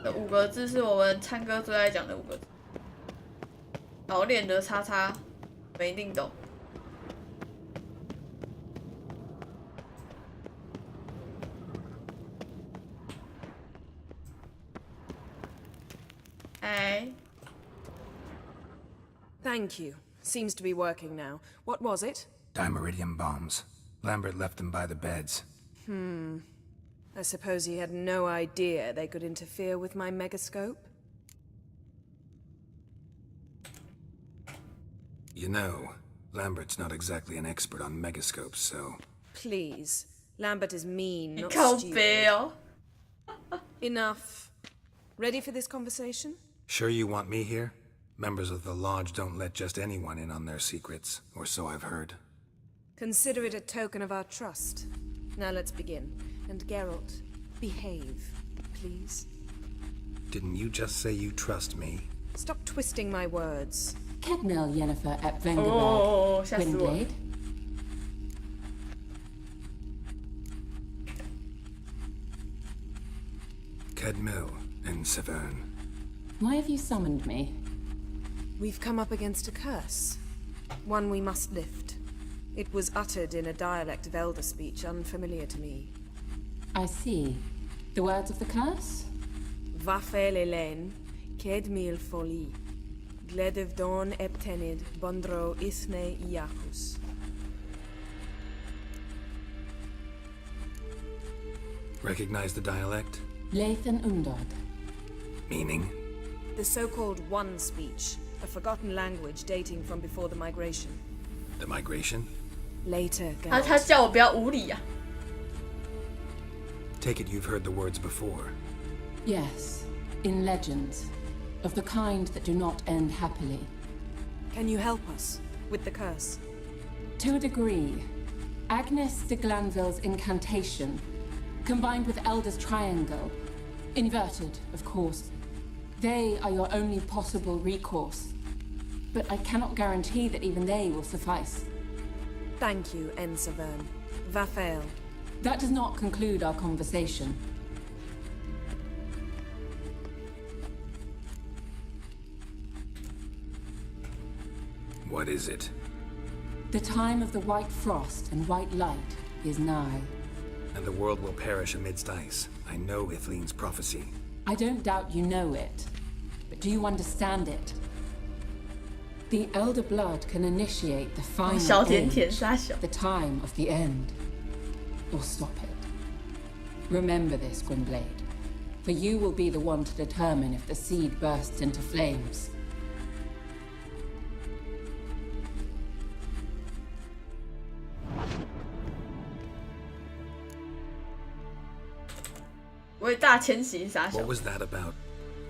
这5个字是我们唱歌最爱讲的5个字。老练的叉叉，没一定懂。哎。 Thank you. Seems to be working now. What was it? Dimeridium bombs. Lambert left them by the beds. I suppose he had no idea they could interfere with my megascope? You know, Lambert's not exactly an expert on megascopes, so... Please. Lambert is mean, not 靠 stupid. 背哦。Enough. Ready for this conversation? Sure you want me here? Members of the Lodge don't let just anyone in on their secrets, or so I've heard. Consider it a token of our trust. Now let's begin. And Geralt, behave, please. Didn't you just say you trust me? Stop twisting my words. Kedmil Yennefer at 哦， Vengerberg, 吓死我！ Gwynblade. Kedmil and Severn. Why have you summoned me? We've come up against a curse. One we must lift. It was uttered in a dialect of Elder speech unfamiliar to me. I see. The words of the curse? Vafel Elen, Kedmil Foli, Gledev Don Eptenid, Bondro Ithne Iacus. Recognize the dialect? Lathan Undod. Meaning? The so-called One speech, a forgotten language dating from before the migration. The migration? Later, 他 Geralt. 叫我不要无理啊！ Take it you've heard the words before. Yes, in legends. Of the kind that do not end happily. Can you help us with the curse? To a degree, Agnes de Glanville's incantation, combined with Elder's triangle, inverted, of course. They are your only possible recourse. But I cannot guarantee that even they will suffice. Thank you, En Severn. Vafel. That does not conclude our conversation. What is it? The time of the white frost and white light is nigh. And the world will perish amidst ice. I know Ithleen's prophecy. I don't doubt you know it, but do you understand it? The Elder Blood can initiate the 小 final 甜甜 age, 傻小。 the time of the end, or stop it. Remember this, Gwynblade, for you will be the one to determine if the seed bursts into flames. 伟大迁徙傻小 What。was that about?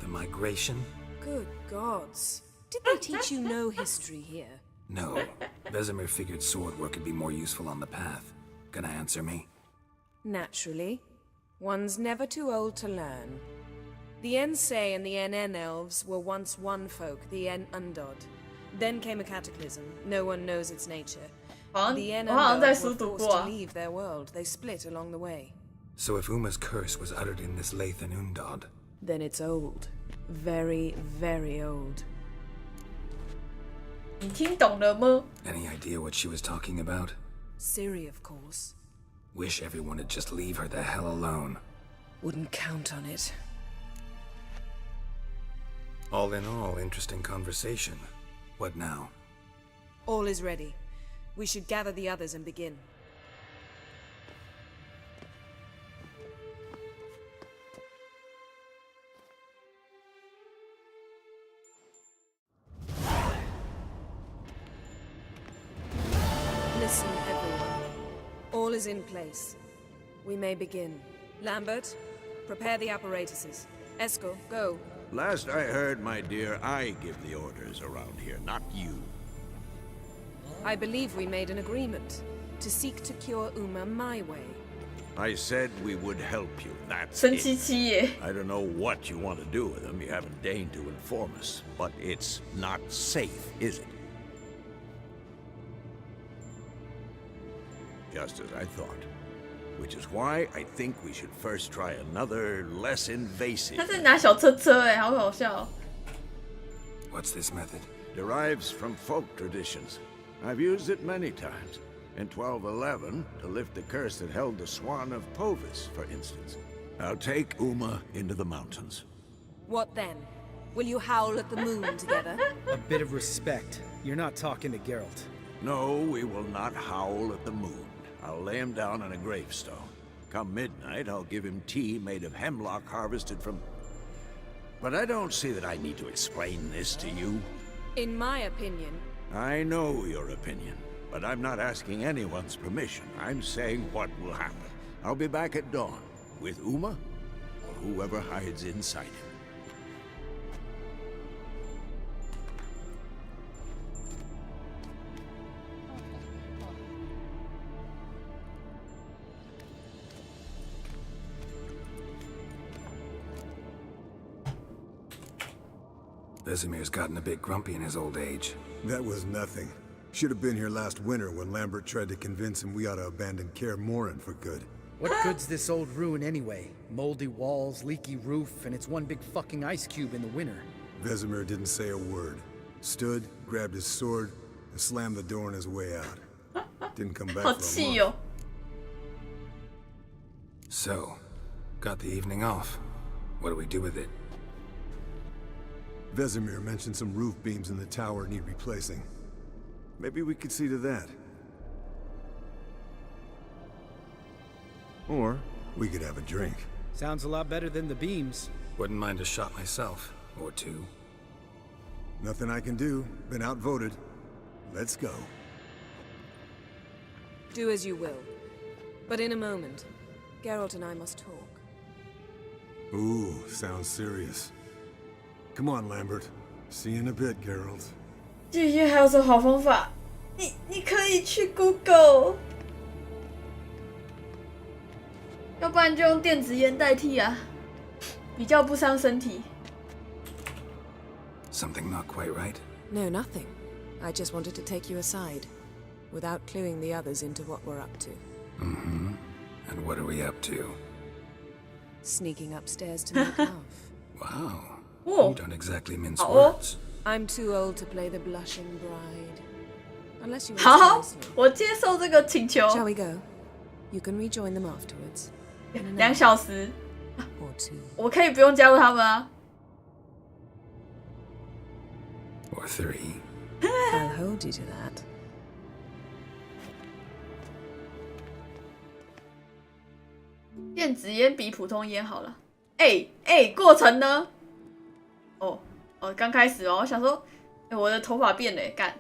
The migration? Good gods. Did they teach you no history here? No. Vesemir figured sword work could be more useful on the path. Gonna answer me? Naturally. One's never too old to learn. The Ensei and the NN elves were once one folk, the En Undod. Then came a cataclysm. No one knows its nature. 好像 The En 我好像在 Undod 书 were 读 forced 过 to 啊。 leave their world. They split along the way. So if Uma's curse was uttered in this Lathan Undod, Then it's old. Very, very old. 你听懂了吗？ any idea what she was talking about? Ciri, of course. Wish everyone would just leave her the hell alone. Wouldn't count on it. All in all, interesting conversation. What now? All is ready. We should gather the others and begin. Listen, everyone. All is in place. We may begin. Lambert, prepare the apparatuses. Eskel, go. Last I heard, my dear, I give the orders around here, not you. I believe we made an agreement to seek to cure Uma my way. I said we would help you, that's 生七 it. 七耶！ I don't know what you want to do with them, you haven't deigned to inform us. But it's not safe, is it? Just as I thought. which is why I think we should first try another, less 他 invasive. 在拿小车车哎，好好笑哦。 What's this method? Derives from folk traditions. I've used it many times. In 1211, to lift the curse that held the Swan of Povis, for instance. I'll take Uma into the mountains. What then? Will you howl at the moon together? A bit of respect. You're not talking to Geralt. No, we will not howl at the moon. I'll lay him down on a gravestone. Come midnight, I'll give him tea made of hemlock harvested from... But I don't see that I need to explain this to you. In my opinion, I know your opinion, but I'm not asking anyone's permission. I'm saying what will happen. I'll be back at dawn, with Uma, or whoever hides inside him. Vesemir's gotten a bit grumpy in his old age. That was nothing. Should have been here last winter when Lambert tried to convince him we ought to abandon Kaer Morhen for good. What good's this old ruin anyway? Moldy walls, leaky roof, and it's one big fucking ice cube in the winter. Vesemir didn't say a word. Stood, grabbed his sword, and slammed the door on his way out. Didn't come back 好 for a 气 month. 哦！ So, got the evening off. What do we do with it? Vesemir mentioned some roof beams in the tower need replacing. Maybe we could see to that. Or we could have a drink. Sounds a lot better than the beams. Wouldn't mind a shot myself, or two. Nothing I can do. Been outvoted. Let's go. do as you will. But in a moment, Geralt and I must talk. Ooh, sounds serious. Come on, Lambert. See you in a bit, Geralt. 继续还有什么好方法？你可以去 Google， 要不然就用电子烟代替啊，比较不伤身体。 Something not quite right? No, nothing. I just wanted to take you aside, without cluing the others into what we're up to. Mm-hmm. And what are we up to? Sneaking upstairs to make love. Wow. Oh. You don't exactly mince Oh. words. I'm too old to play the blushing bride. Unless you 好 want to， 我接受这个请求。 Shall we go? You can rejoin them afterwards. 2小时， Or two. 我可以不用加入他们啊。 Or 3. I'll hold you to that. 电子烟比普通烟好了。过程呢？刚开始哦，我想说，我的头发变了，干。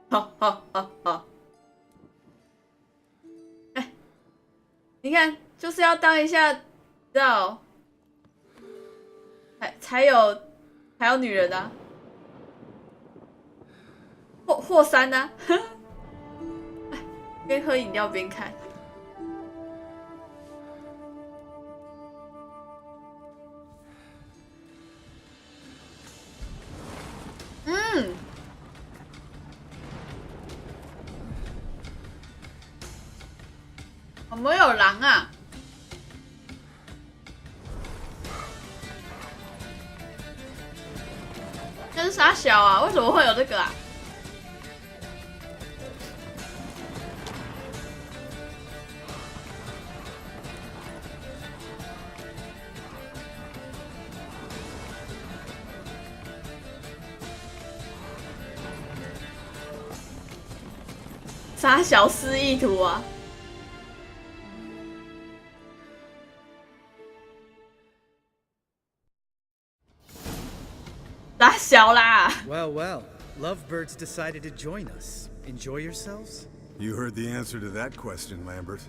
好。你看，就是要当一下，知道，才有女人啊，或3啊，边喝饮料边看。有没有狼啊？这是啥小啊？为什么会有这个啊？啥小示意图啊？ 打小啦！ Well, lovebirds decided to join us. Enjoy yourselves? You heard the answer to that question, Lambert.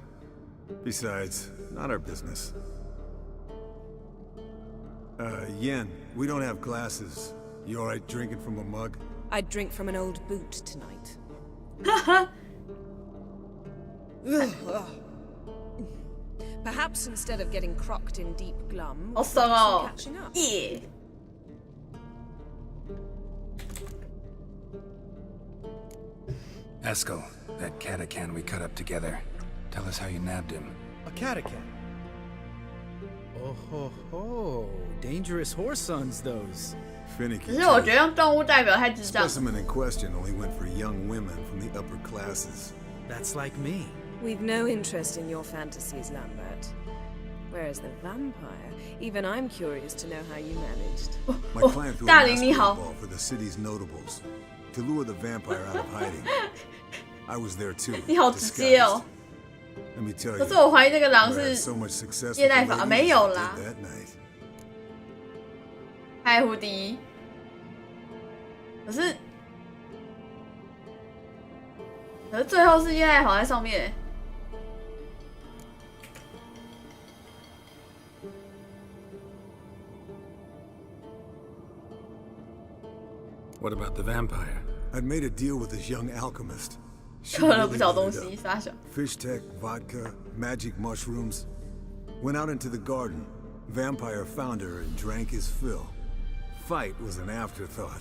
Besides, not our business. Yen, we don't have glasses. You alright drinking from a mug? I'd drink from an old boot tonight. Perhaps instead of getting crocked in deep glum, 好爽哦 catching up. 耶！ Eskel, that catacan we cut up together. Tell us how you nabbed him. A catacan. Oh ho ho. Dangerous horse sons, those. 可 Finicky. 是我觉得用动物代表太智障。 Specimen in question only went for young women from the upper classes. That's like me. We've no interest in your fantasies, Lambert. Whereas the vampire, even I'm curious to know how you managed. My client threw a 大林你 masquerade 好。 ball for the city's notables to lure the vampire out of hiding. I was there too. 你好直接哦。 disguised. Let me tell 可 you, 是我怀疑那个狼 I had 是 so much success with 叶 the 奈法， ladies 没有 I 啦 did。that night. 开胡迪。可是最后是叶奈法在上面。 What about the vampire? I'd made a deal with this young alchemist. She 刻了不 really 少 lit 东 it 西， up. 傻小。 Fish tech, vodka, magic mushrooms. Went out into the garden. Vampire found her and drank his fill. Fight was an afterthought.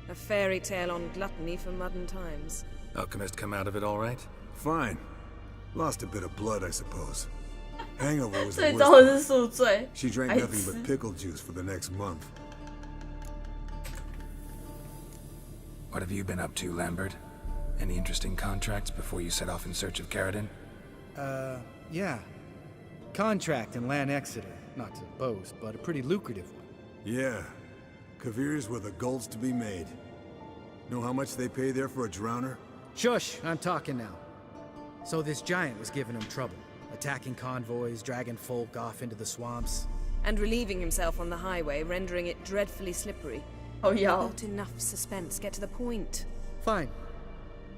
A fairy tale on gluttony for modern times. Alchemist come out of it all right? Fine. Lost a bit of blood, I suppose. Hangover was the 最 worst 糟的是 part. 宿醉。 She drank 白 nothing 痴 but pickle juice for the next month. What have you been up to, Lambert? Any interesting contracts before you set off in search of Carradine? Yeah. Contract in Lan Exeter. Not to boast, but a pretty lucrative one. Yeah. Kavir's were the golds to be made. Know how much they pay there for a drowner? Shush, I'm talking now. So this giant was giving him trouble. Attacking convoys, dragging folk off into the swamps. And relieving himself on the highway, rendering it dreadfully slippery. 好妖。 Not enough suspense. Get to the point. Fine.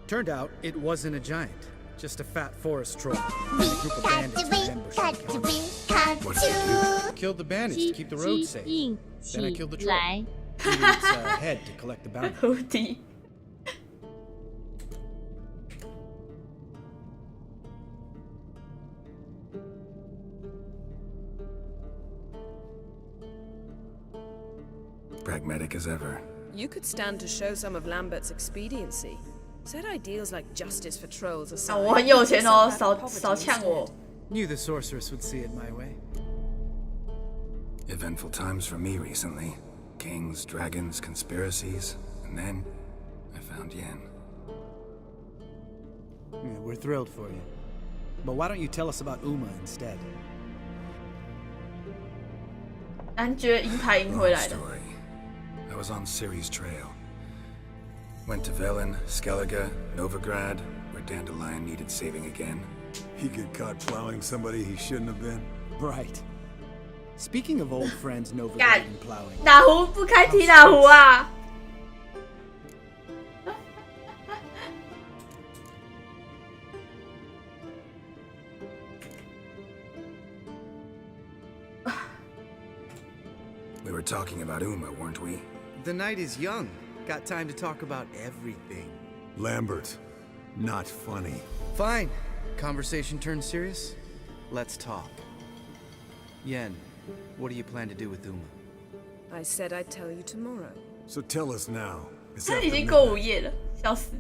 Turned out it wasn't a giant. Just a fat forest troll. And a group of bandits who ambushed the encounter. What did you do? Killed the bandits to keep the road safe. 硬 Then I 起 killed the troll. 来， Needed its head to collect the bounty. 胡迪。 Pragmatic as ever. You could stand to show some of Lambert's expediency. Set ideals like justice for trolls 啊， aside. 我很有钱哦， Yourself 少 out of 少 poverty 呛我 instead.。 Knew the sorceress would see it my way. Eventful times for me recently. Kings, dragons, conspiracies. And then, I found Yen. Yeah, we're thrilled for you. But why don't you tell us about Uma instead? 男爵银牌赢回 Long 来的。 story. I was on Ciri's trail. Went to Velen, Skellige, Novigrad, where Dandelion needed saving again. He get caught plowing somebody he shouldn't have been. Bright. Speaking of old friends Nova God. and plowing. 哪壶不开提哪壶啊！ We were talking about Uma, weren't we? The night is young. Got time to talk about everything. Lambert. Not funny. Fine. Conversation turned serious? Let's talk. Yen, what do you plan to do with Uma? I said I'd tell you tomorrow. So tell us now. It's 他 after 已经过午 midnight. 夜了，笑死。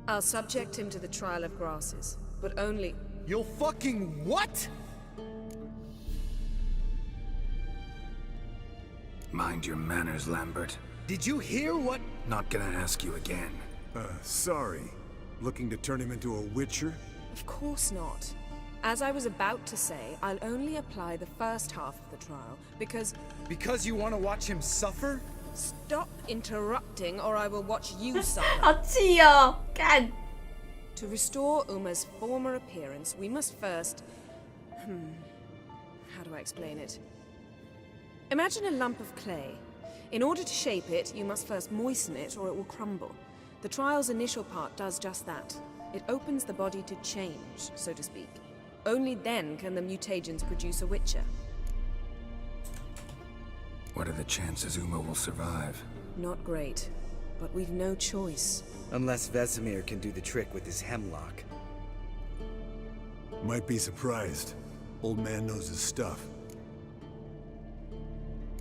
I'll subject him to the trial of grasses, but only... You'll fucking what? Mind your manners, Lambert. Did you hear what? Not gonna ask you again. Sorry. Looking to turn him into a witcher? Of course not. As I was about to say, I'll only apply the first half of the trial, because... Because you want to watch him suffer? Stop interrupting, or I will watch you suffer. 好气哦！干， To restore Uma's former appearance, we must first... How do I explain it? Imagine a lump of clay. In order to shape it, you must first moisten it, or it will crumble. The trial's initial part does just that. It opens the body to change, so to speak. Only then can the mutagens produce a witcher. What are the chances Uma will survive? Not great, but we've no choice. Unless Vesemir can do the trick with his hemlock. Might be surprised. Old man knows his stuff.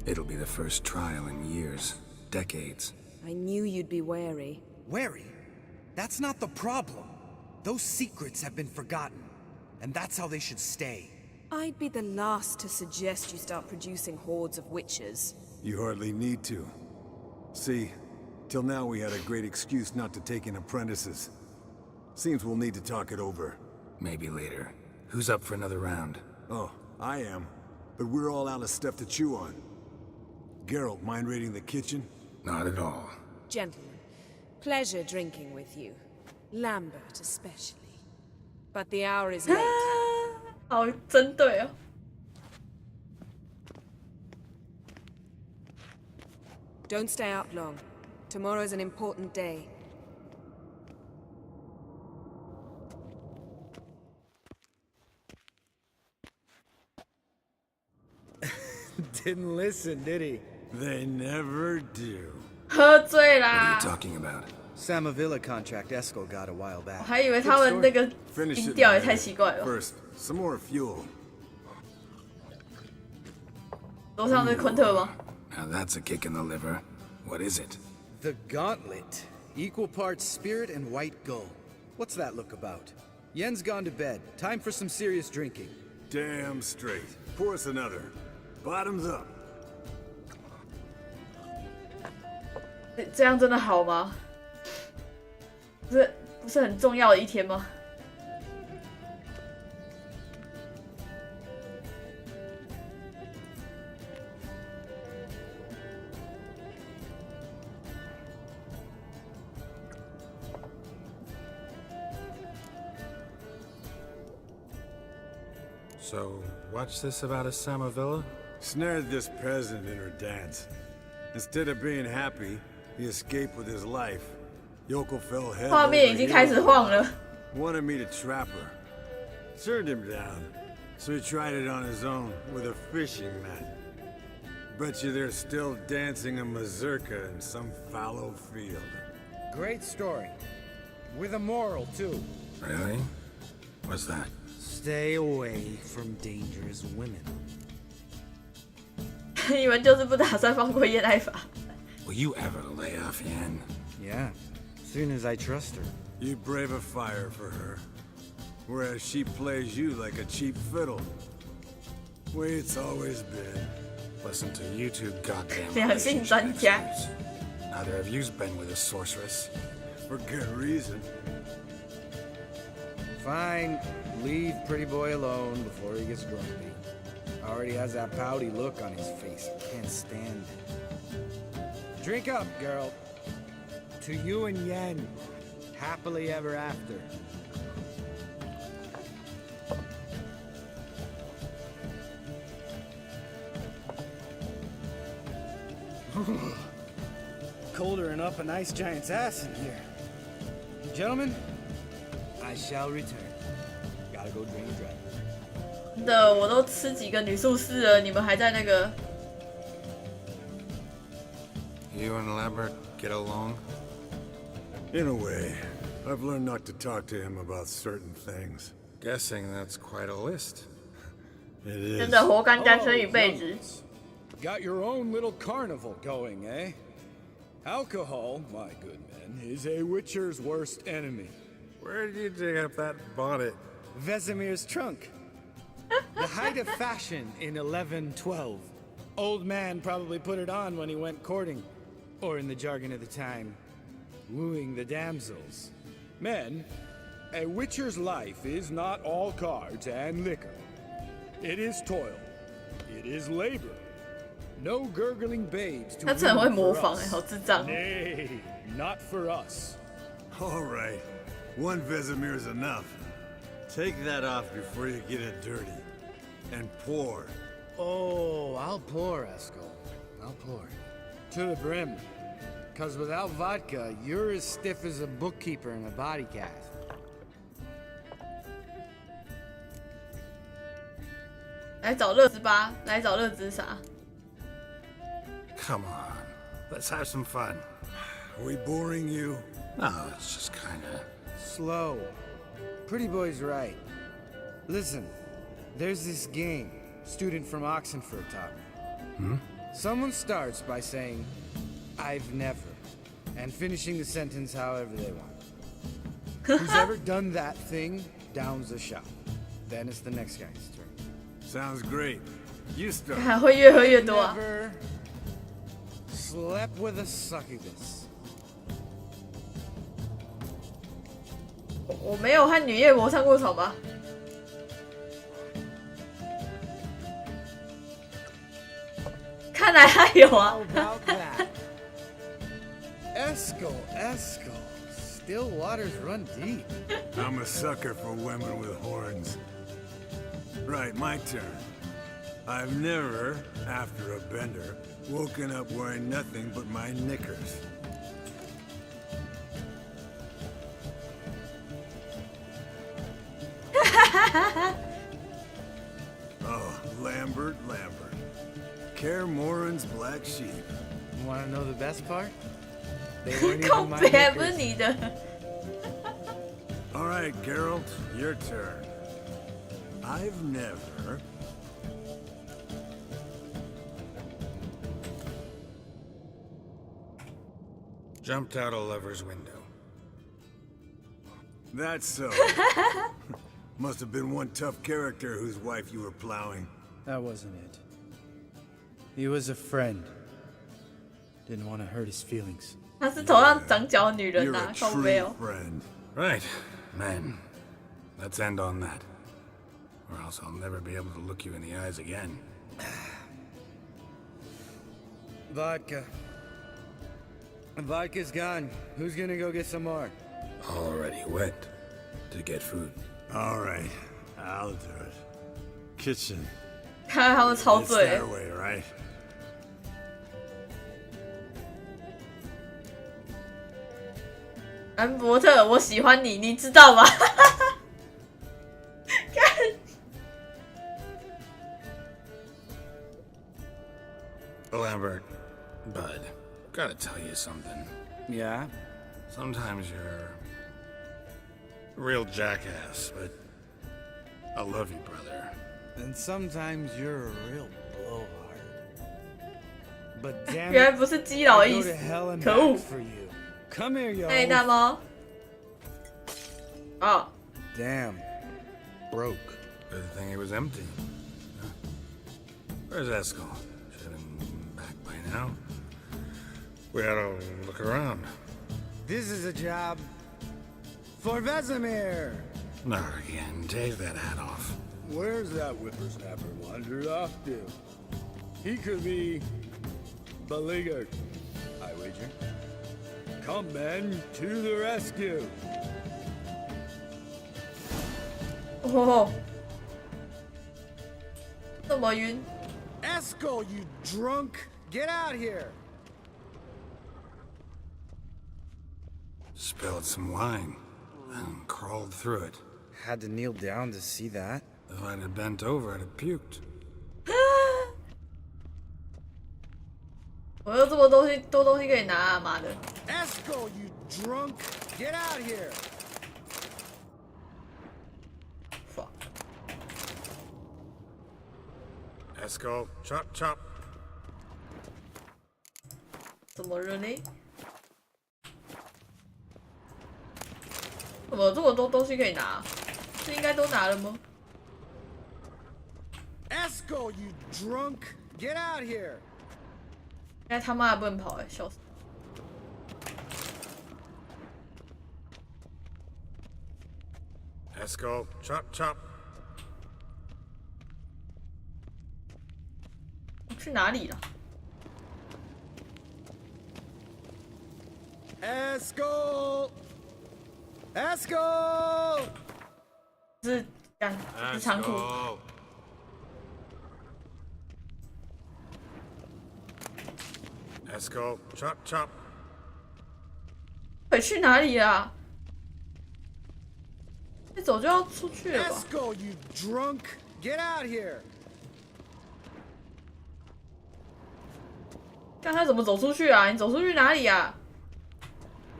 It'll be the first trial in years, decades. I knew you'd be wary. Wary? That's not the problem. Those secrets have been forgotten, and that's how they should stay. I'd be the last to suggest you start producing hordes of witches. You hardly need to. See, till now we had a great excuse not to take in apprentices. Seems we'll need to talk it over. Maybe later. Who's up for another round? Oh, I am. But we're all out of stuff to chew on. Geralt, mind raiding the kitchen? Not at all. Gentlemen, pleasure drinking with you. Lambert especially. But the hour is late. 好针对哦。Don't stay out long. Tomorrow's an important day. Didn't listen, did he? They never do. 喝醉 What are 啦 you！ talking about? Samavilla contract Esco got a while 我 back. 还以为他们那个 Finish 音 it 调也 later. 太奇怪了。 First, some more fuel. 楼上是昆特吗？ Now that's a kick in the liver. What is it? The gauntlet. Equal parts spirit and white gull. What's that look about? Yen's gone to bed. Time for some serious drinking. Damn straight. Pour us another. Bottoms up. 这样真的好吗？不是很重要的一天吗？ So, what's this about a Samavilla? Snared this peasant in her dance. Instead of being happy, he escaped with his life. Yoko fell head 画 over 面已经开始晃了。 Wanted me to trap her. Turned him down. So he tried it on his own with a fishing net. Bet you they're still dancing a mazurka in some fallow field. Great story. With a moral, too. Really? What's that? Stay away from dangerous women. 你们就是不打算放过叶爱法？ Will you ever lay off Yen? Yeah, soon as I trust her. You brave a fire for her. Whereas she plays you like a cheap fiddle. Way it's always been. Listen to you two goddamn 两性专 relationship 家。 experts. Neither of you's been with a sorceress. For good reason. Fine, leave pretty boy alone before he gets grumpy. Already has that pouty look on his face. Can't stand it. Drink up, girl. To you and Yen. Happily ever after. Colder and up a nice giant's ass in here. Gentlemen, I shall return. Gotta go drain the dragon. 真的，我都吃几个女术士了，你们还在那个？ You and Lambert get along? In a way, I've learned not to talk to him about certain things. Guessing that's quite a list. It 真 is. 的活干单身一辈子。 Got your own little carnival going, eh? Alcohol, my good men, is a witcher's worst enemy. Where did you dig up that bonnet? Vesemir's trunk. The height of fashion in 1112. Old man probably put it on when he went courting, or in the jargon of the time, wooing the damsels. Men, a witcher's life is not all cards and liquor. It is toil. It is labor. No gurgling babes to 他真的很会 win 模 for 仿哎， us. 好智障哦。 Nay, not for us. All right. One Vesemir's enough. Take that off before you get it dirty. And pour. Oh, I'll pour, Esco. I'll pour. To the brim. 'Cause without vodka, you're as stiff as a bookkeeper in a body cast. 来找乐之吧，来找乐之啥？ Come on. Let's have some fun. Are we boring you? No, it's just kinda... Slow. Pretty boy's right. Listen, there's this game. Student from Oxenford taught me. Someone starts by saying, I've never. and finishing the sentence however they want. Who's ever done that thing downs the shot. Then it's the next guy's turn. Sounds great. You start. 还会越喝越多啊！ Never slept with a succubus. 我没有和女夜魔上过床吧？看来他有啊 How。about that? Esco. Still waters run deep. I'm a sucker for women with horns. Right, my turn. I've never, after a bender, woken up wearing nothing but my knickers. Oh, Lambert. Kaer Morhen's black sheep. You want to know the best part? They weren't 靠 even my 北还不是 knickers. 你的。 All right, Geralt, your turn. I've never... Jumped out a lover's window. That's so. Must have been one tough character whose wife you were plowing. That wasn't it. He was a friend. Didn't want to hurt his feelings. 她是头上长角的女人 You're 呐、 a 靠背 true 哦。 friend. Right, men. Let's end on that. Or else I'll never be able to look you in the eyes again. Vodka. Vodka's gone. Who's gonna go get some more? Already went to get food. All right, I'll do it. Kitchen. 看他们超 It's 醉 that。way, right? 安伯特，我喜欢你，你知道吗？看， Lambert, bud, gotta tell you something. Yeah? Sometimes you're a real jackass, but I love you, brother. And sometimes you're a real blowhard. But damn 原来 it, 不是基佬 I'll 意 go 思 to。hell and 可恶 back！for you. Come here, yo. 哎，大猫。哦， Damn. Broke. Good thing it was empty. Huh? Where's Eskel? Should have been back by now. We ought to look around. This is a job for Vesemir. Not again. Take that hat off. Where's that whippersnapper wandered off to? He could be beleaguered, I wager. Come, men, to the rescue. 哦，这么晕， Eskel, you drunk! Get out here! Spilled some wine and crawled through it. Had to kneel down to see that. If I'd have bent over, I'd have puked. 我有这么多东西可以拿啊，妈的！ Eskel, you drunk! Get out here! Fuck Eskel, chop chop. 怎么了呢？怎么这么多东西可以拿？是应该都拿了吗？ Eskel, you drunk! Get out here! 应该他妈的不能跑哎、笑死！ Eskel, chop chop. 去哪里了？ Eskel! Eskel! 是干是仓库。 Eskel. Eskel, chop chop. 回去哪里啊？一走就要出去了吧？ Eskel, you drunk! Get out here! 看他怎么走出去啊？你走出去哪里啊？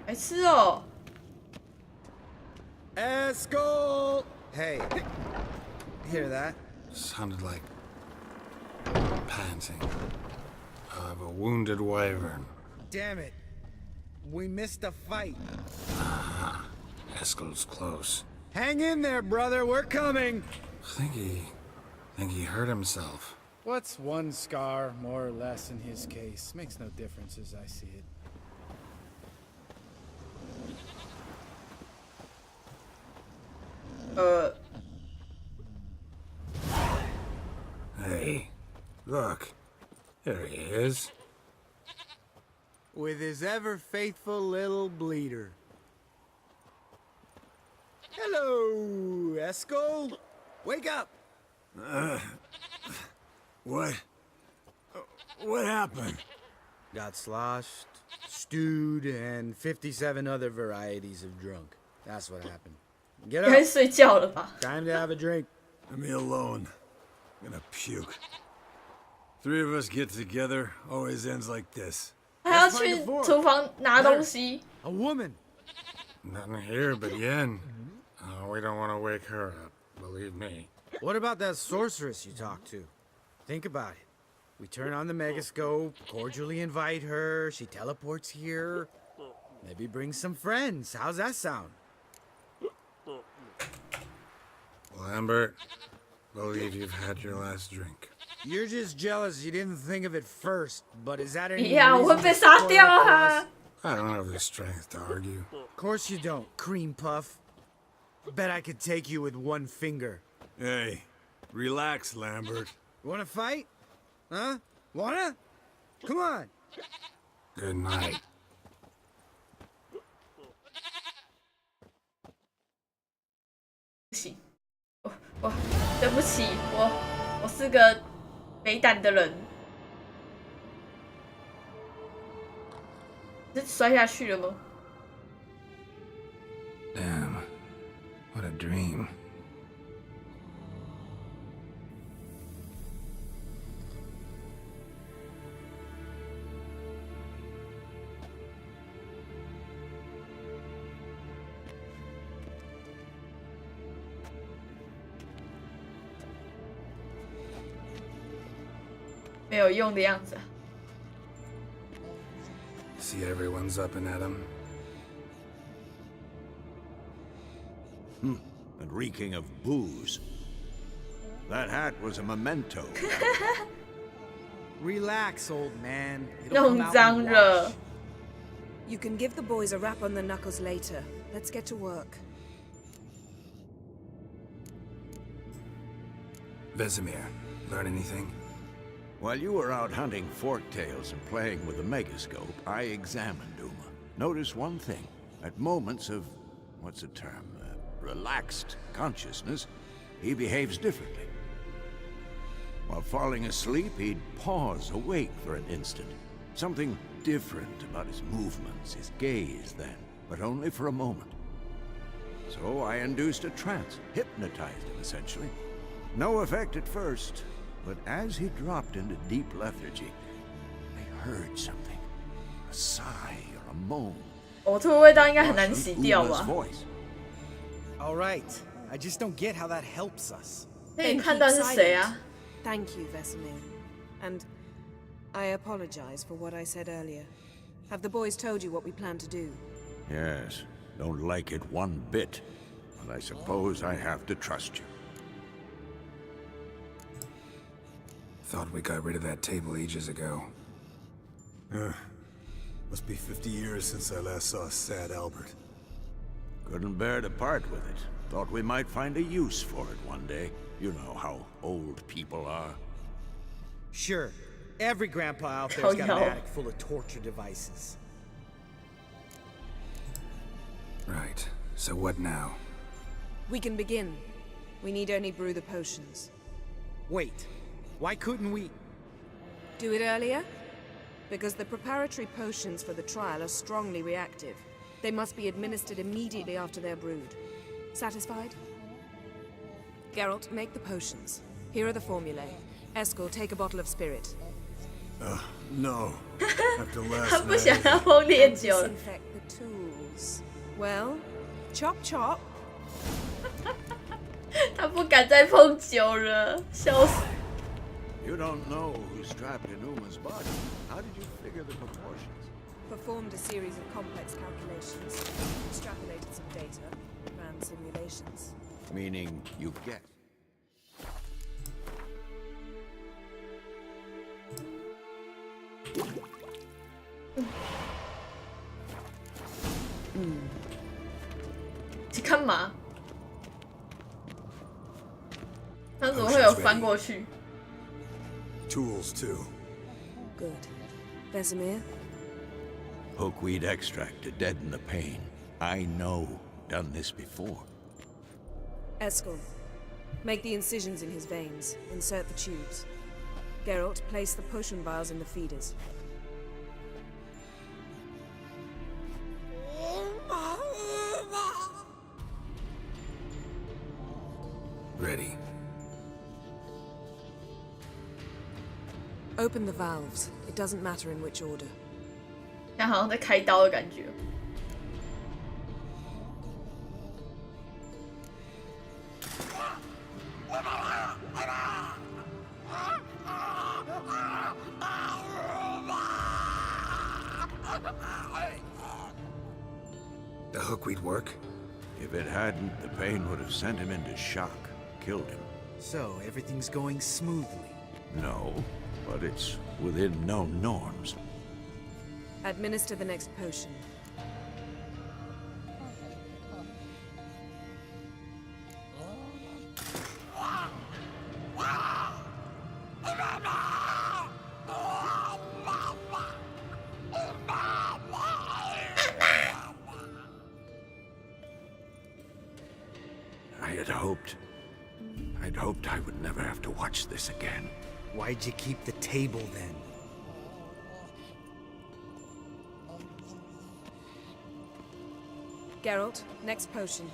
白痴哦！ Eskel! Hey, hear that? Sounded like panting of a wounded wyvern. Damn it. We missed a fight. Eskel's close. Hang in there, brother. We're coming. Think he hurt himself. What's one scar, more or less, in his case? Makes no difference as I see it. Hey, look. There he is. With his ever faithful little bleeder. Hello, Eskel. Wake up. What? What happened? Got sloshed, stewed, and 57 other varieties of drunk. That's what happened. Get 该 up. 睡觉了吧？ Time to have a drink. Leave me alone. I'm gonna puke. 3 of us get together, always ends like this. 还要去厨房拿东西。 A woman. Nothing here but Yen. Oh, we don't want to wake her up. Believe me. What about that sorceress you talked to? Think about it. We turn on the megascope, cordially invite her, she teleports here. Maybe bring some friends. How's that sound? Lambert, believe you've had your last drink. You're just jealous you didn't think of it first, but is that any 一样，我 reason 会被 to 杀 spoil 掉 it for 啊 us?！ I don't have the strength to argue. Of course you don't, cream puff. Bet I could take you with one finger. Hey, relax, Lambert. You wanna fight? Huh? Wanna? Come on. Good night. 不行，我对不起，我是个没胆的人。是摔下去了吗？ Damn. What a dream. 没有用的样子。 See everyone's up and at him. And reeking of booze. That hat was a memento. Relax, old man. 那 It'll 种 come out 脏 in 热 wash.。 You can give the boys a rap on the knuckles later. Let's get to work. Vesemir, learn anything? While you were out hunting forktails and playing with the megascope, I examined Uma. Notice one thing. At moments of, what's the term, relaxed consciousness, he behaves differently. While falling asleep, he'd pause awake for an instant. Something different about his movements, his gaze then, but only for a moment. So I induced a trance, hypnotized him essentially. No effect at first, but as he dropped into deep lethargy, I heard something. A sigh or a moan. 呕吐的味道应该很难 Wasn't 洗掉 Uma's 吧？ voice. All right. I just don't get how that helps us. 那你 Then 判 keep 断是谁啊？ Thank you, Vesemir. And I apologize for what I said earlier. Have the boys told you what we plan to do? Yes, don't like it one bit, but I suppose I have to trust you. Thought we got rid of that table ages ago. Must be 50 years since I last saw sad Albert. Couldn't bear to part with it. Thought we might find a use for it one day. You know how old people are. Sure. Every grandpa out there's got an no. attic full of torture devices. Right. So what now? We can begin. We need only brew the potions. Wait. Why couldn't we? Do it earlier? Because the preparatory potions for the trial are strongly reactive. They must be administered immediately after they're brewed. Satisfied? Geralt, make the potions. Here are the formulae. Eskel, take a bottle of spirit. No. After 他 last 不想 night. 要疯烈 And 酒了。 disinfect the tools. Well, chop chop. 他不敢再碰酒了，笑死！ You don't know who's strapped in Uma's body. How did you figure the proportions? Performed a series of complex calculations, extrapolated some data, ran simulations. Meaning you get.去干嘛？他怎么会有翻过去？ Tools, too. Good. Vesemir? Hookweed extract to deaden the pain. I know. Done this before. Eskel. Make the incisions in his veins. Insert the tubes. Geralt, place the potion vials in the feeders. Ready. Open the valves. It doesn't matter in which order. 像好像在开刀的感觉。The hookweed work? If it hadn't, the pain would have sent him into shock, killed him. So, everything's going smoothly. No, but it's within known norms. Administer the next potion. I'd hoped I would never have to watch this again. Why'd you keep the table then? Geralt, next potion.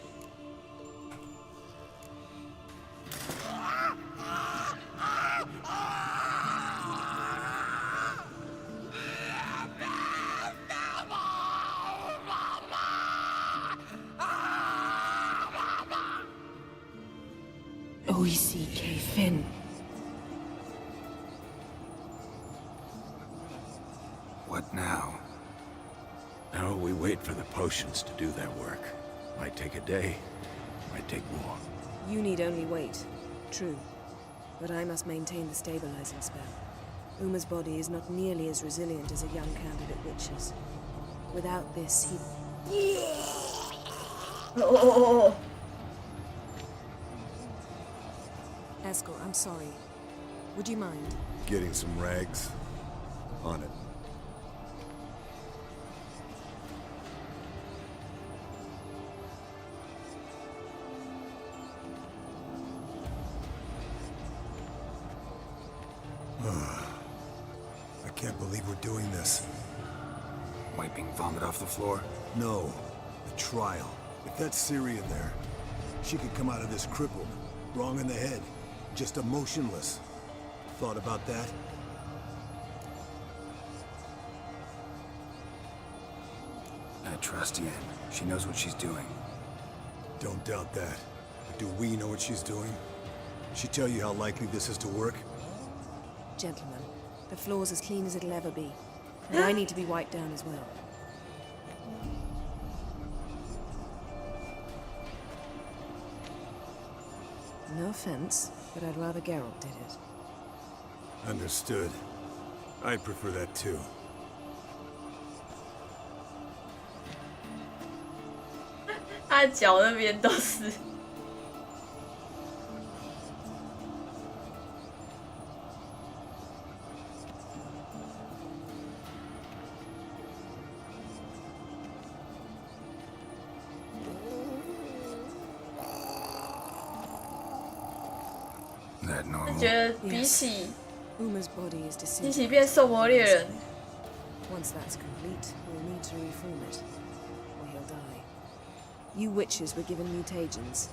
O-E-C-K, Finn. What now? Now we wait for the potions to do their work. Might take a day, might take more. You need only wait. True. But I must maintain the stabilizing spell. Uma's body is not nearly as resilient as a young candidate witch's. Without this, he... Oh. Eskel, I'm sorry. Would you mind? Getting some rags? On it. I can't believe we're doing this. Wiping vomit off the floor? No, the trial. If that's Ciri in there, she could come out of this crippled, wrong in the head, just emotionless. Thought about that? I trust Yen. She knows what she's doing. Don't doubt that. But do we know what she's doing? She tell you how likely this is to work? Gentlemen, the floor's as clean as it'll ever be. And I need to be wiped down as well. No offense, but I'd rather Geralt did it. Understood. I'd prefer that too. 他的脚那边都是。That 他 normal? 觉得比起 Uma's body is 比起 disintegrated. 变兽魔猎人， Once that's complete, we'll need to reform it, or he'll die. You witches were given mutagens.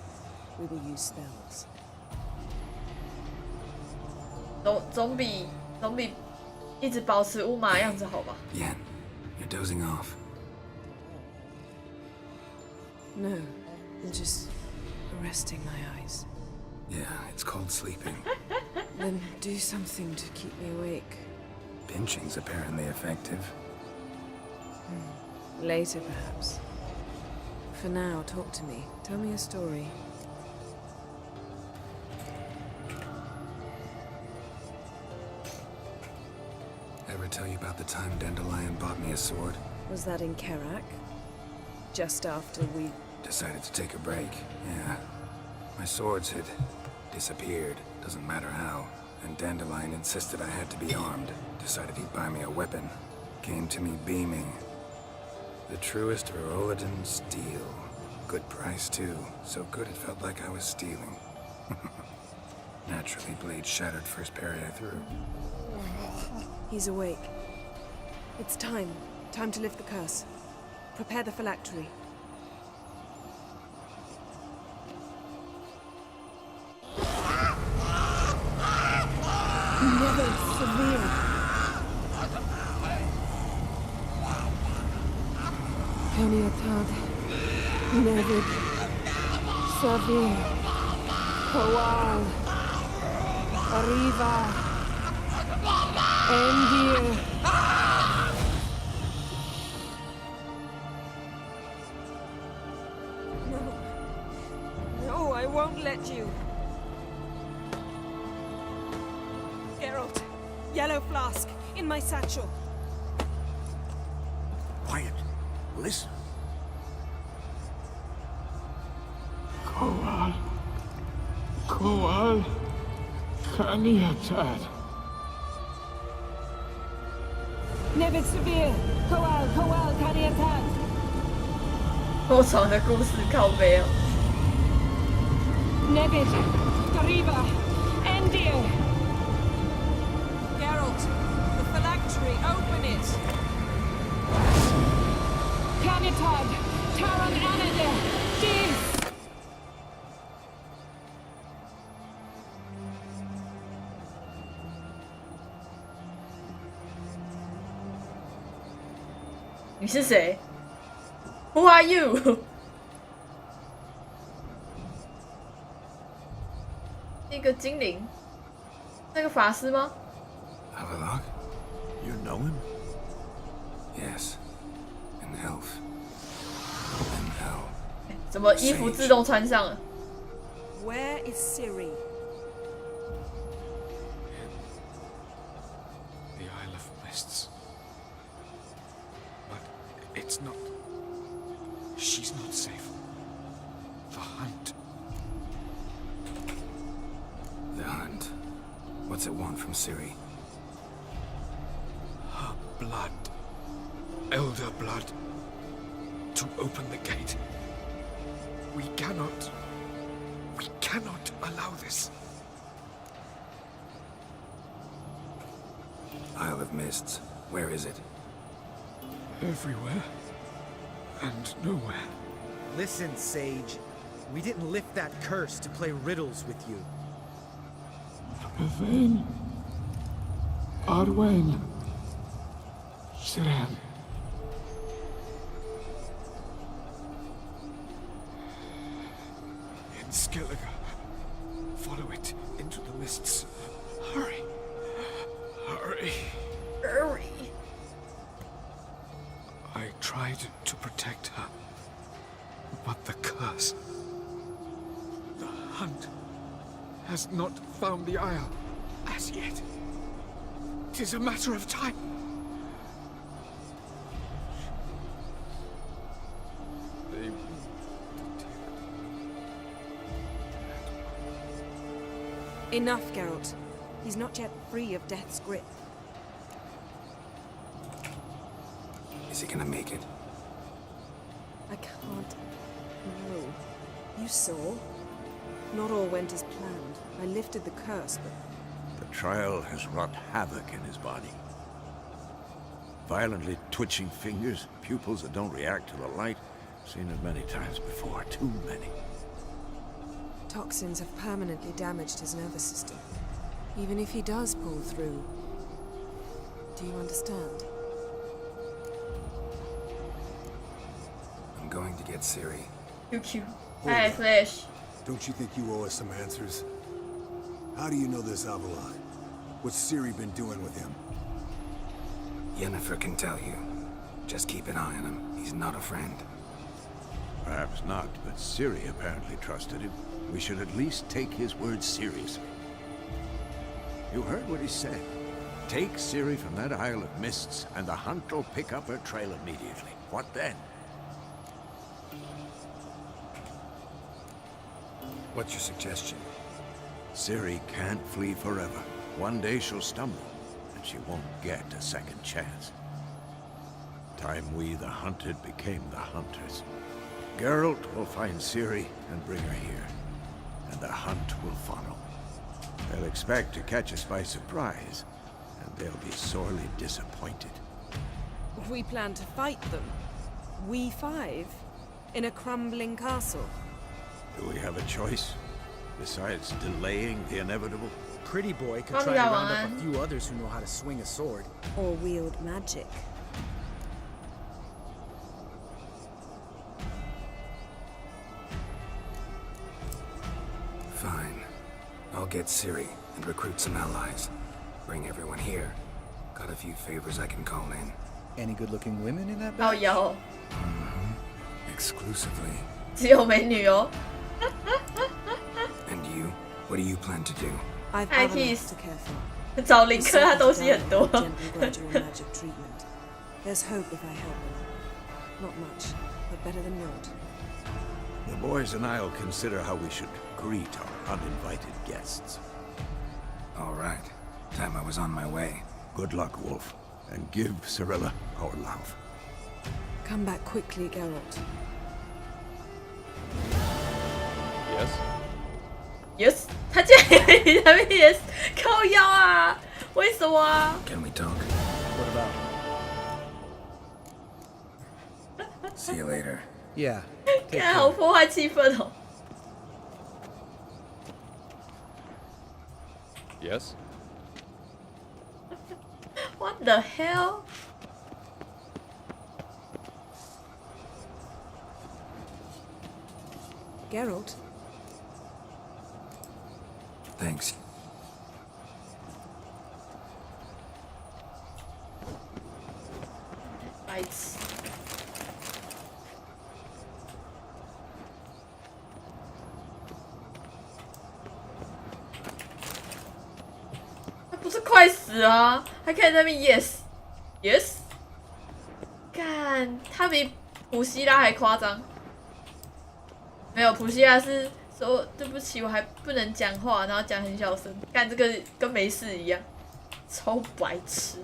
We will use spells. 总比一直保持乌马的样子好吧？ Yen, you're dozing off. No, I'm just resting my eyes. Yeah, it's called sleeping. Then do something to keep me awake. Pinching's apparently effective. Later, perhaps. For now, talk to me. Tell me a story. Ever tell you about the time Dandelion bought me a sword? Was that in Kerak? Just after we... Decided to take a break, yeah. My swords had disappeared, doesn't matter how. And Dandelion insisted I had to be armed. Decided he'd buy me a weapon. Came to me beaming. The truest Verolidan steel. Good price, too. So good it felt like I was stealing. Naturally, blade shattered first parry I threw. He's awake. It's time. Time to lift the curse. Prepare the phylactery. Never severe. Keniatad. Nevid. Savir. Kowal. Arriva. Endir. No, I won't let you. Geralt, yellow flask, in my satchel. Quiet. Listen. Kowal. Kowal. Kaniatad. Nevid Severe. Kowal, Kaniatad. 多长的故事靠背哦。 Nevid. Dariva. Endir. Geralt, the phylactery, open it. Kaniatad. Taran Anadir. Dis.你是谁 ？Who are you？ 一个精灵，那个法师吗？ Avalok? You know him? Yes. An elf. An elf. 怎么衣服自动穿上了？ Where is Ciri? The Isle of Mists. But it's not... She's not safe. The hunt. The hunt. What's it want from Ciri? Her blood. Elder blood. To open the gate. We cannot allow this. Isle of Mists. Where is it? Everywhere. And nowhere. Listen, Sage. We didn't lift that curse to play riddles with you. Yvain. Arwen. Siran. In Skellige. Follow it into the mists. Hurry. Hurry. Hurry. I tried to protect her. But the curse. The hunt has not found the Isle as yet. 'Tis a matter of time. They will detect. Enough, Geralt. He's not yet free of death's grip. Is he gonna make it? I can't. No. You saw? Not all went as planned. I lifted the curse, but... The trial has wrought havoc in his body. Violently twitching fingers, pupils that don't react to the light. Seen it many times before, too many. Toxins have permanently damaged his nervous system. Even if he does pull through... Do you understand? I'm going to get Ciri. QQ. Hi, Flash. Don't you think you owe us some answers? How do you know this Avalon? What's Ciri been doing with him? Yennefer can tell you. Just keep an eye on him. He's not a friend. Perhaps not, but Ciri apparently trusted him. We should at least take his words seriously. You heard what he said. Take Ciri from that Isle of Mists, and the hunt will pick up her trail immediately. What then? What's your suggestion? Ciri can't flee forever. One day she'll stumble, and she won't get a second chance. Time we, the hunted, became the hunters. Geralt will find Ciri and bring her here, and the hunt will follow. They'll expect to catch us by surprise, and they'll be sorely disappointed. We plan to fight them. We five? In a crumbling castle? Do we have a choice? Besides delaying the inevitable? Pretty boy could Come try to on. round up a few others who know how to swing a sword. Or wield magic? Fine. I'll get Ciri and recruit some allies. Bring everyone here. Got a few favors I can call in. Any good-looking women in that 哦 batch? 有， Exclusively. 只有美女哦。 And you? What do you plan to do? I've Hi, other Keith. matters to care for. 找林克他东西很多。 Gentle gradual magic treatment. There's hope if I help them. Not much, but better than not. The boys and I'll consider how we should greet our uninvited guests. All right. Time I was on my way. Good luck, Wolf, and give Cirilla our love. Come back quickly, Geralt. Yes? Yes，他竟然在那边 yes，靠腰啊？为什么啊？ Can we talk? What about? See you later. Yeah. 看好破坏气氛哦。 Yes? What the hell？ Geralt? Thanks. Bites。他不是快死啊，还可以在那边 yes yes。干，他比普希拉还夸张。没有，普希拉是说对不起，我还不能讲话，然后讲很小声。干这个跟没事一样，超白痴。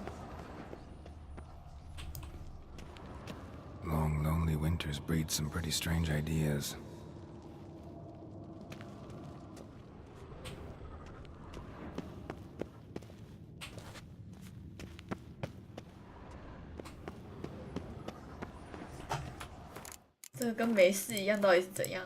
Long, lonely winters breed some pretty strange ideas. "这个跟没事一样，到底是怎样？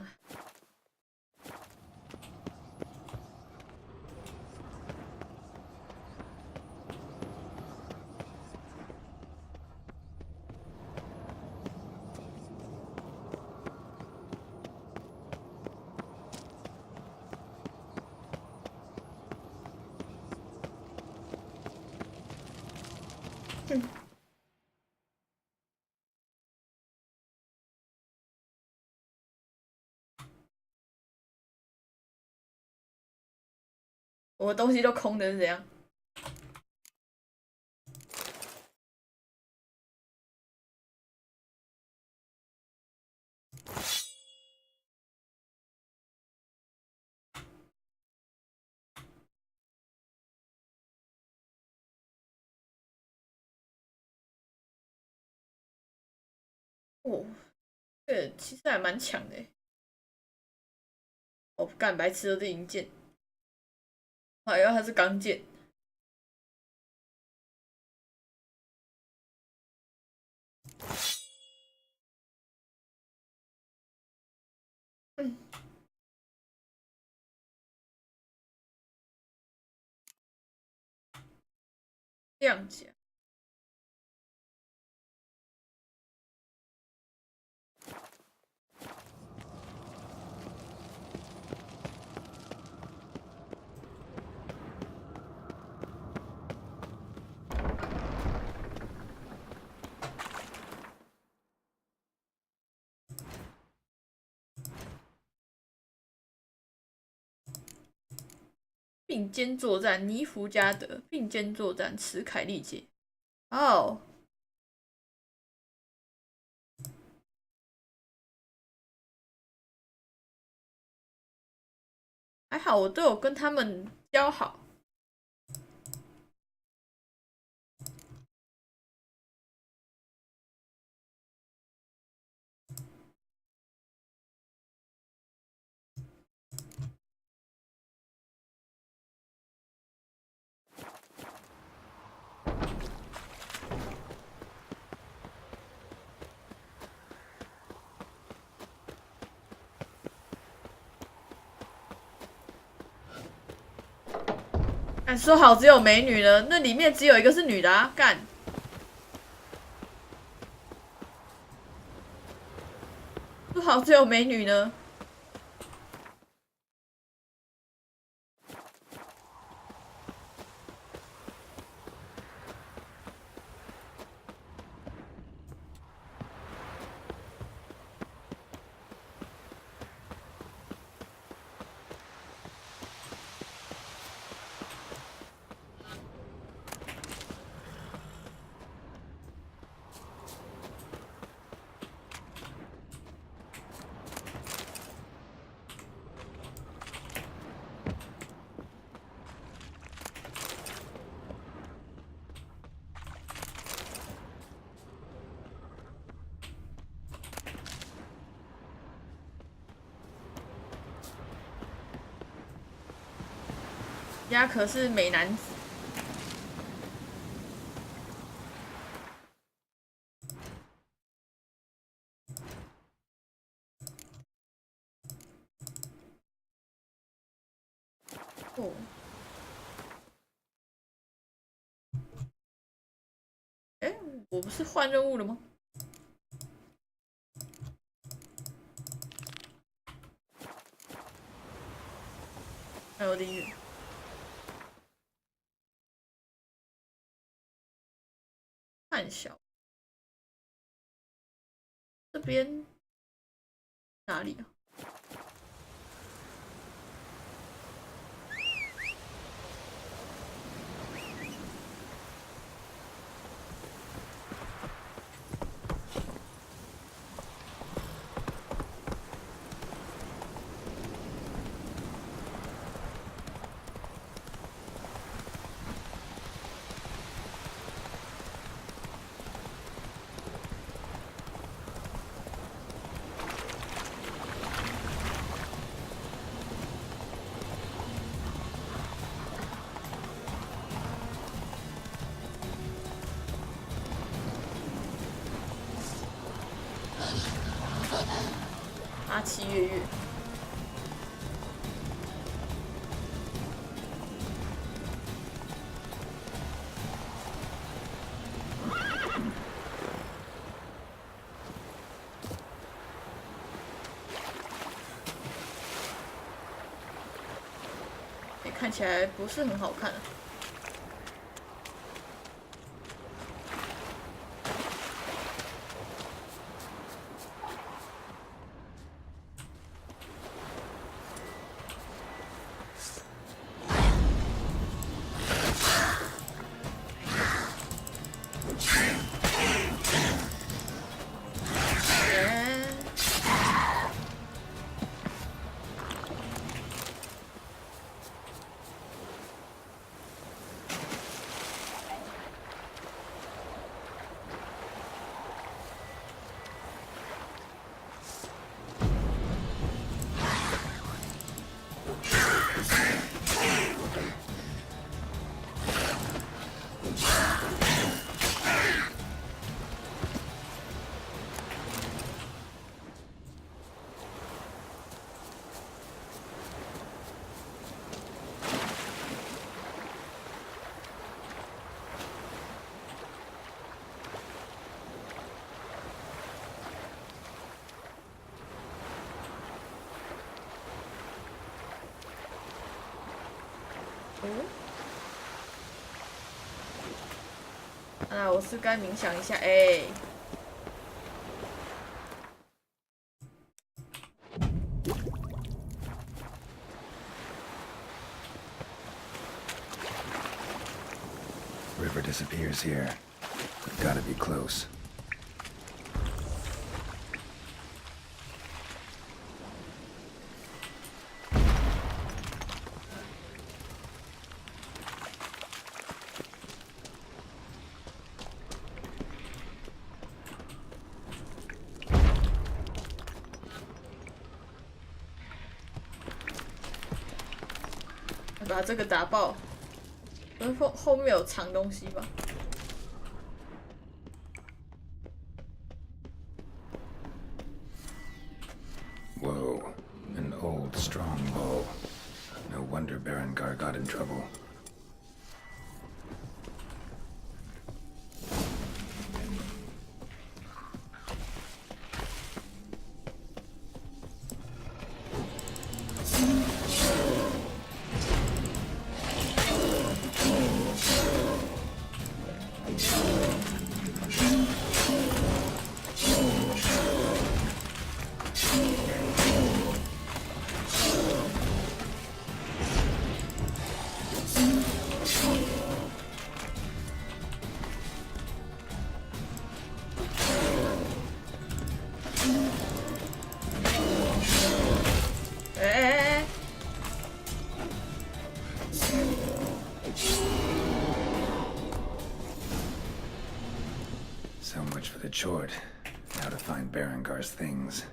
我的东西都空的是怎样？哦，这个其实还蛮强的耶。哦，干白痴都是银剑，还有它是钢剑。嗯。这样讲。并肩作战，尼福加德并肩作战，持凯利杰。哦，还好我都有跟他们交好。干说好只有美女呢，那里面只有一个是女的啊！干，说好只有美女呢。丫可是美男子。哦。哎，我不是换任务了吗？还有点远。看小，这边哪里啊？阿七月月。看起来不是很好看啊。啊，我是该冥想一下，哎。disappears here. We've got to be close.把这个打爆。后面有藏东西吧？ Whoa, an old strong bow. No wonder Berengar got in trouble. So much for the chort. Now to find Berengar's things.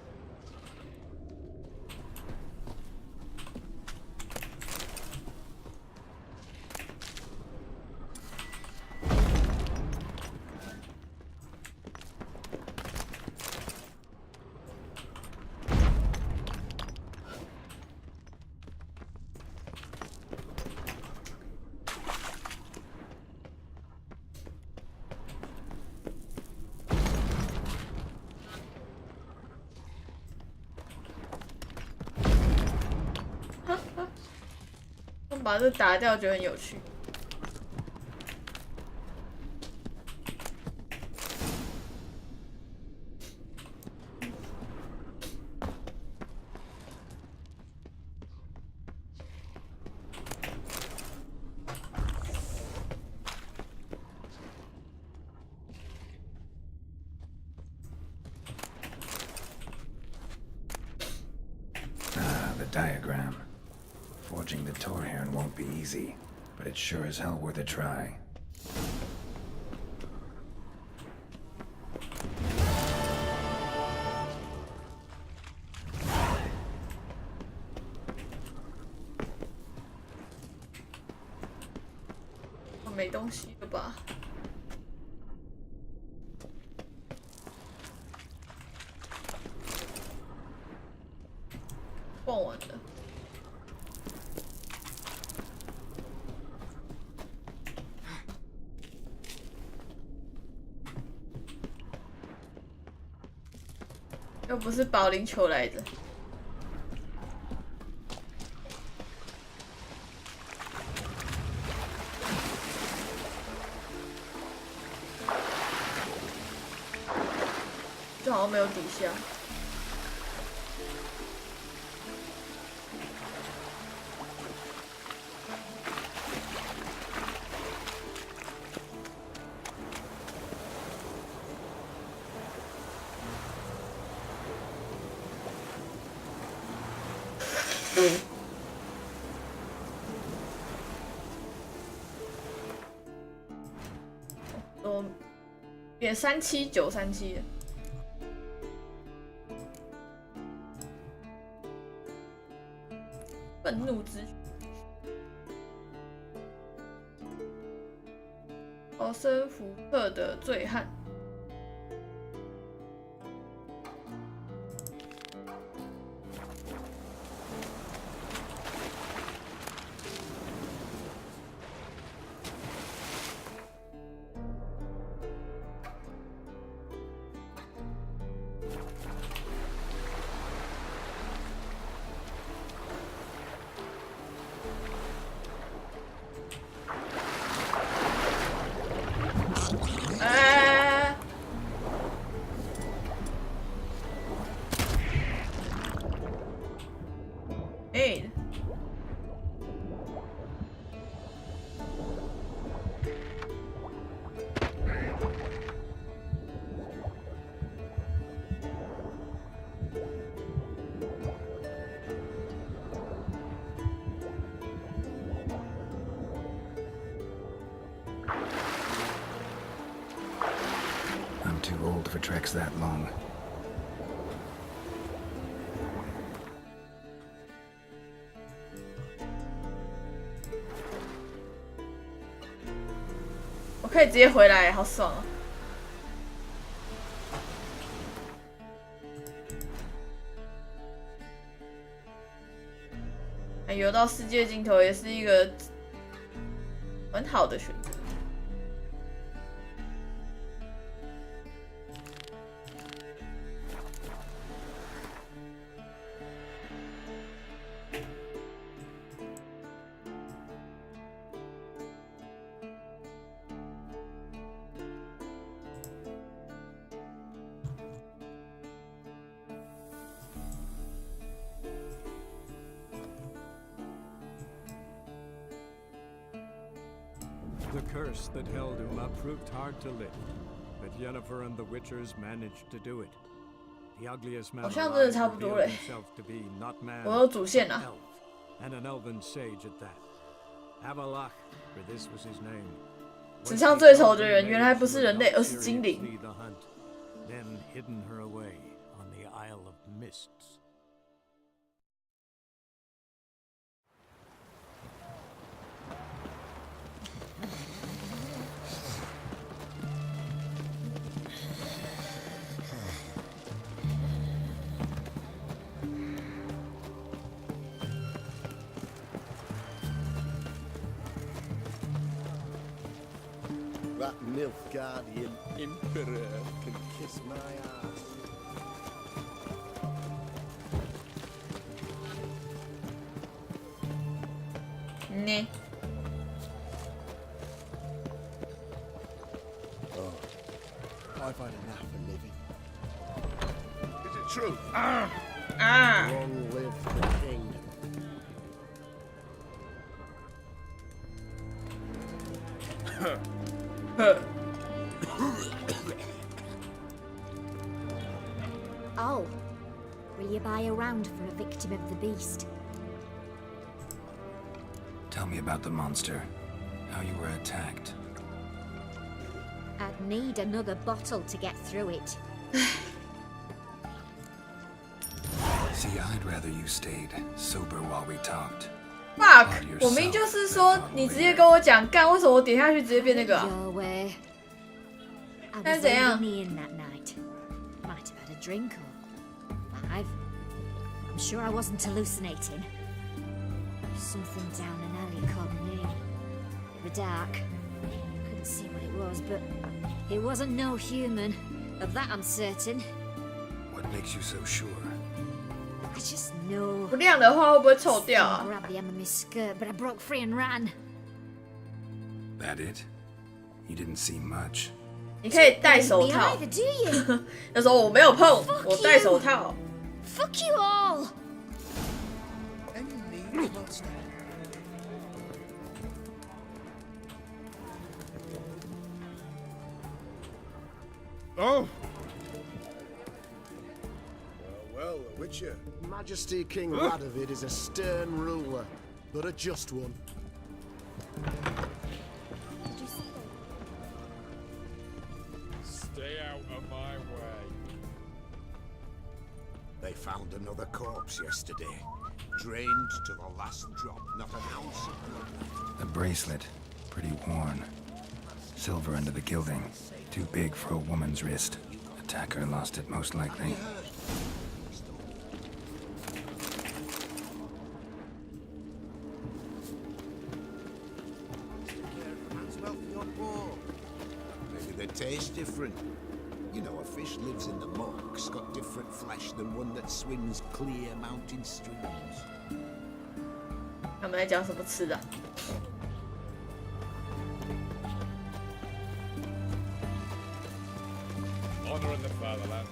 我把这打掉，觉得很有趣。The diagram. Forging the Torhorn won't be easy, but it's sure as hell worth a try. 我没东西了吧？逛完了。 又不是保龄球来着。这好像没有底下。也37937了。愤怒之血。奥森福特的醉汉。哎， treks that long.我可以直接回来，好爽啊！游到世界尽头也是一个很好的选择。The curse that held Uma proved hard to lift, but Yennefer and the Witchers managed to do it. The ugliest man 好像真的 alive 差不多 revealed 嘞。 himself to be not man, 我有主线 but 啊。 elf, and an elven sage at that. Avalach, for this was his name. 史上最丑的人原来不是人类，而是精灵。 Seriously the hunt, then hidden her away on the Isle of Mists. That Nilfgaardian Emperor can kiss my ass. Ne. Oh, I've had enough of living. Is it true? Ah. Long live the king. Oh, will you buy a round for a victim of the beast? Tell me about the monster. How you were attacked. I'd need another bottle to get through it. See, I'd rather you stayed sober while we talked. Fuck！ 我明明就是说你直接跟我讲干，为什么我点下去直接变那个啊？ Your way. I 那 was 是怎样？ only in that night. Might have had a drink or 5. I'm sure I wasn't hallucinating. Something down an alley called me. It was dark. Couldn't see what it was, but it wasn't no human. Of that I'm certain. What makes you so sure? I just know. 不亮的话会不会臭掉啊？ Grabbed the hem of my skirt, but I broke free and ran. That it? You didn't see much. 你可以戴手 Me 套。 either, do you? 那时候我没有碰， Fuck 我戴 you 手套。 Fuck you all! Oh! Well, Witcher. Majesty King Radovid is a stern ruler, but a just one. Stay out of my way. They found another corpse yesterday. Drained to the last drop, not an ounce of blood left. A bracelet. Pretty worn. Silver under the gilding. Too big for a woman's wrist. Attacker lost it, most likely. Maybe they taste different. You know, a fish lives in the muck's got different flesh than one that swims clear mountain streams. 他们在讲什么吃的？ Honor in the fatherland.